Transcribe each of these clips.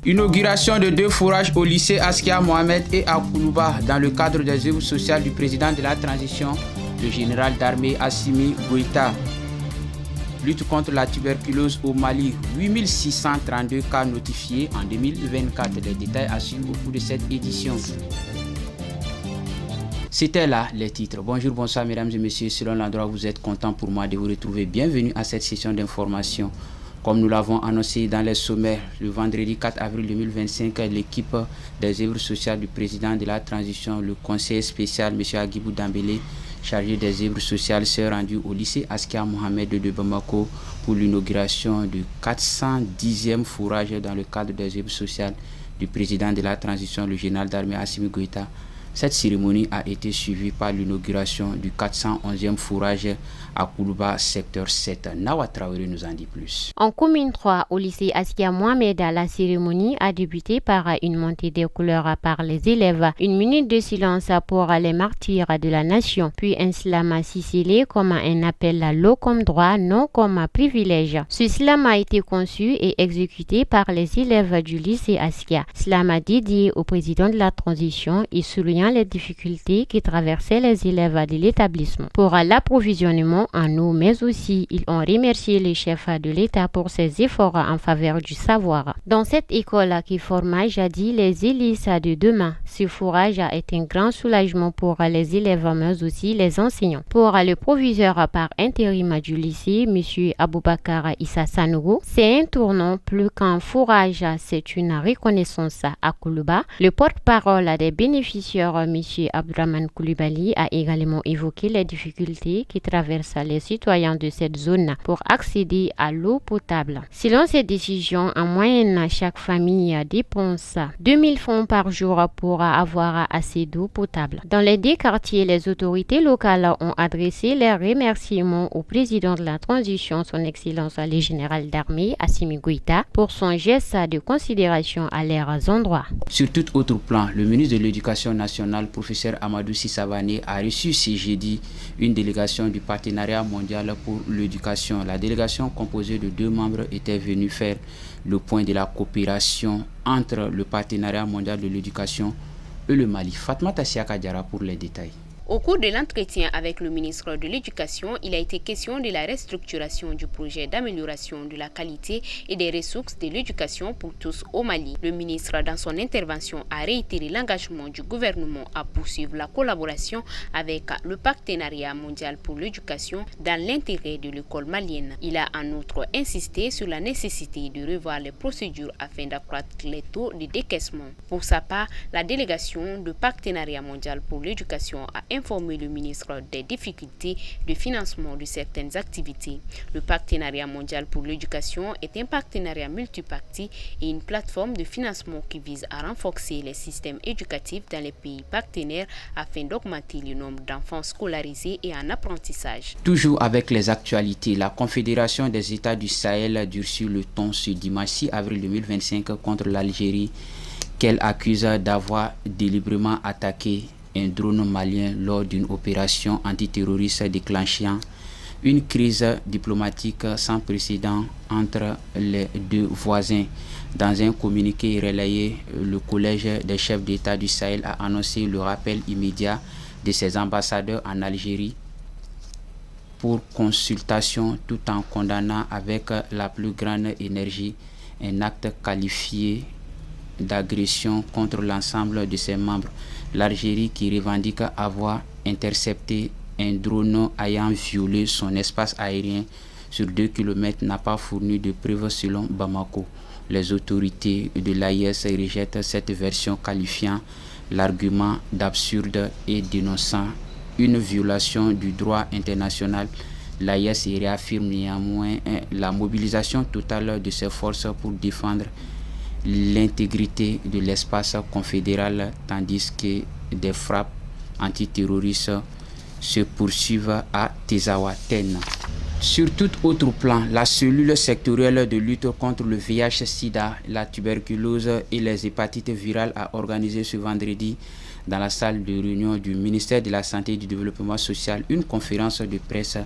Inauguration de 2 fourrages au lycée Askia Mohamed et à Koulouba dans le cadre des œuvres sociales du président de la transition, le général d'armée Assimi Goïta. Lutte contre la tuberculose au Mali, 8632 cas notifiés en 2024. Les détails à suivre au cours de cette édition. C'était là les titres. Bonjour, bonsoir mesdames et messieurs. Selon l'endroit où vous êtes content pour moi de vous retrouver. Bienvenue à cette session d'information. Comme nous l'avons annoncé dans les sommaires, le vendredi 4 avril 2025, l'équipe des œuvres sociales du président de la transition, le conseiller spécial M. Agibou Dambélé, chargé des œuvres sociales, s'est rendu au lycée Askia Mohamed de Bamako pour l'inauguration du 410e fourrage dans le cadre des œuvres sociales du président de la transition, le général d'armée Assimi Goïta. Cette cérémonie a été suivie par l'inauguration du 411e fourrage à Koulouba, secteur 7. Nawa Traoré nous en dit plus. En commune 3, au lycée Askia Mohamed, la cérémonie a débuté par une montée des couleurs par les élèves, une minute de silence pour les martyrs de la nation, puis un slam ciselé comme un appel à l'eau comme droit, non comme privilège. Ce slam a été conçu et exécuté par les élèves du lycée Askia. Slam dédié au président de la transition et soulignant les difficultés qui traversaient les élèves de l'établissement pour l'approvisionnement en eau, mais aussi ils ont remercié les chefs de l'État pour ses efforts en faveur du savoir. Dans cette école qui forma jadis les élites de demain, ce fourrage est un grand soulagement pour les élèves, mais aussi les enseignants. Pour le proviseur par intérim du lycée, M. Aboubakar Issa Sanogo, c'est un tournant plus qu'un fourrage, c'est une reconnaissance à Koulouba. Le porte-parole des bénéficiaires, M. Abdourahmane Koulibaly, a également évoqué les difficultés qui traversent les citoyens de cette zone pour accéder à l'eau potable. Selon ces décisions, en moyenne, chaque famille dépense 2000 francs par jour pour avoir assez d'eau potable. Dans les 2 quartiers, les autorités locales ont adressé leurs remerciements au président de la transition, son Excellence le général d'armée Assimi Goïta, pour son geste de considération à leurs endroits. Sur tout autre plan, le ministre de l'Éducation nationale, professeur Amadou Sissavané, a reçu ce jeudi une délégation du partenariat mondial pour l'éducation. La délégation composée de 2 membres était venue faire le point de la coopération entre le partenariat mondial de l'éducation et le Mali. Fatmata Siaka Diarra pour les détails. Au cours de l'entretien avec le ministre de l'Éducation, il a été question de la restructuration du projet d'amélioration de la qualité et des ressources de l'éducation pour tous au Mali. Le ministre, dans son intervention, a réitéré l'engagement du gouvernement à poursuivre la collaboration avec le partenariat mondial pour l'éducation dans l'intérêt de l'école malienne. Il a en outre insisté sur la nécessité de revoir les procédures afin d'accroître les taux de décaissement. Pour sa part, la délégation du partenariat mondial pour l'éducation a informer le ministre des difficultés de financement de certaines activités. Le partenariat mondial pour l'éducation est un partenariat multiparti et une plateforme de financement qui vise à renforcer les systèmes éducatifs dans les pays partenaires afin d'augmenter le nombre d'enfants scolarisés et en apprentissage. Toujours avec les actualités, la Confédération des États du Sahel durcit le ton ce dimanche 6 avril 2025 contre l'Algérie qu'elle accuse d'avoir délibérément attaqué un drone malien lors d'une opération antiterroriste déclenchant une crise diplomatique sans précédent entre les 2 voisins. Dans un communiqué relayé, le Collège des chefs d'État du Sahel a annoncé le rappel immédiat de ses ambassadeurs en Algérie pour consultation, tout en condamnant avec la plus grande énergie un acte qualifié d'agression contre l'ensemble de ses membres. L'Algérie, qui revendique avoir intercepté un drone ayant violé son espace aérien sur 2 km, n'a pas fourni de preuves selon Bamako. Les autorités de l'AIS rejettent cette version, qualifiant l'argument d'absurde et dénonçant une violation du droit international. L'AIS réaffirme néanmoins la mobilisation totale de ses forces pour défendre l'intégrité de l'espace confédéral, tandis que des frappes antiterroristes se poursuivent à Tezawaten. Sur tout autre plan, la cellule sectorielle de lutte contre le VIH-Sida, la tuberculose et les hépatites virales a organisé ce vendredi dans la salle de réunion du ministère de la Santé et du Développement social une conférence de presse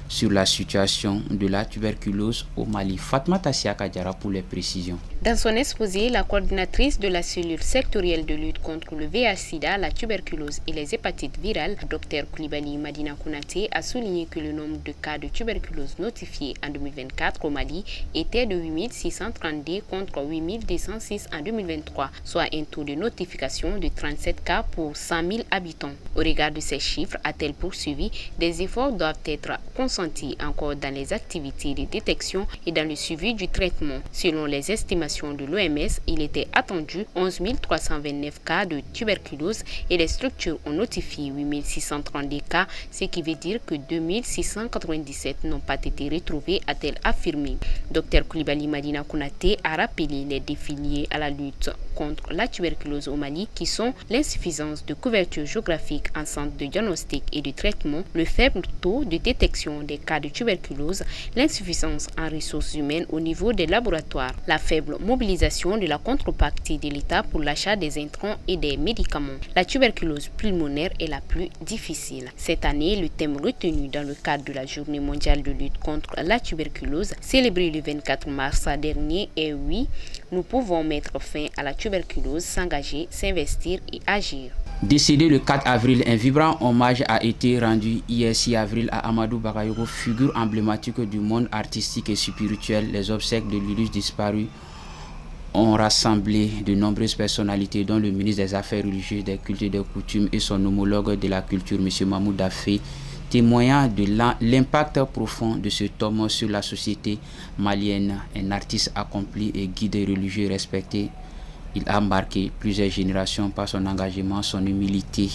sur la situation de la tuberculose au Mali. Fatmata Siaka Diarra pour les précisions. Dans son exposé, la coordinatrice de la cellule sectorielle de lutte contre le VIH-Sida, la tuberculose et les hépatites virales, Dr Coulibaly Madina Konaté, a souligné que le nombre de cas de tuberculose notifiés en 2024 au Mali était de 8632 contre 8206 en 2023, soit un taux de notification de 37 cas pour 100 000 habitants. Au regard de ces chiffres, a-t-elle poursuivi, des efforts doivent être consentis encore dans les activités de détection et dans le suivi du traitement. Selon les estimations de l'OMS, il était attendu 11 329 cas de tuberculose et les structures ont notifié 8 632 cas, ce qui veut dire que 2 697 n'ont pas été retrouvés, a-t-elle affirmé. Dr Coulibaly Madina Konaté a rappelé les défis liés à la lutte contre la tuberculose au Mali qui sont l'insuffisance de couverture géographique en centre de diagnostic et de traitement, le faible taux de détection des cas de tuberculose, l'insuffisance en ressources humaines au niveau des laboratoires, la faible mobilisation de la contrepartie de l'État pour l'achat des intrants et des médicaments. La tuberculose pulmonaire est la plus difficile. Cette année, le thème retenu dans le cadre de la Journée mondiale de lutte contre la tuberculose, célébrée le 24 mars dernier, est oui, nous pouvons mettre fin à la tuberculose, s'engager, s'investir et agir. Décédé le 4 avril, un vibrant hommage a été rendu hier 6 avril à Amadou Bakayoko, figure emblématique du monde artistique et spirituel. Les obsèques de l'illustre disparu ont rassemblé de nombreuses personnalités, dont le ministre des Affaires religieuses, des cultes et des coutumes et son homologue de la culture, M. Mahmoud Daffé, témoignant de l'impact profond de cet homme sur la société malienne. Un artiste accompli et guide religieux respecté, il a marqué plusieurs générations par son engagement, son humilité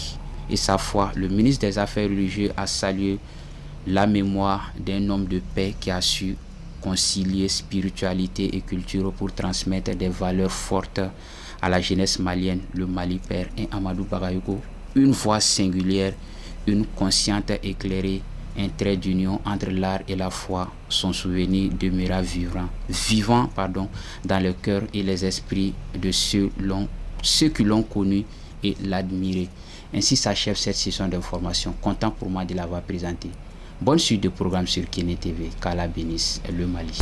et sa foi. Le ministre des Affaires religieuses a salué la mémoire d'un homme de paix qui a su concilier spiritualité et culture pour transmettre des valeurs fortes à la jeunesse malienne. Le Mali perd un Amadou Bakayoko, une voix singulière, une conscience éclairée, un trait d'union entre l'art et la foi. Son souvenir demeura vivant dans le cœur et les esprits de ceux qui l'ont connu et l'admiré. Ainsi s'achève cette session d'information. Content pour moi de l'avoir présenté. Bonne suite de programme sur Kene TV. Qu'Allah bénisse le Mali.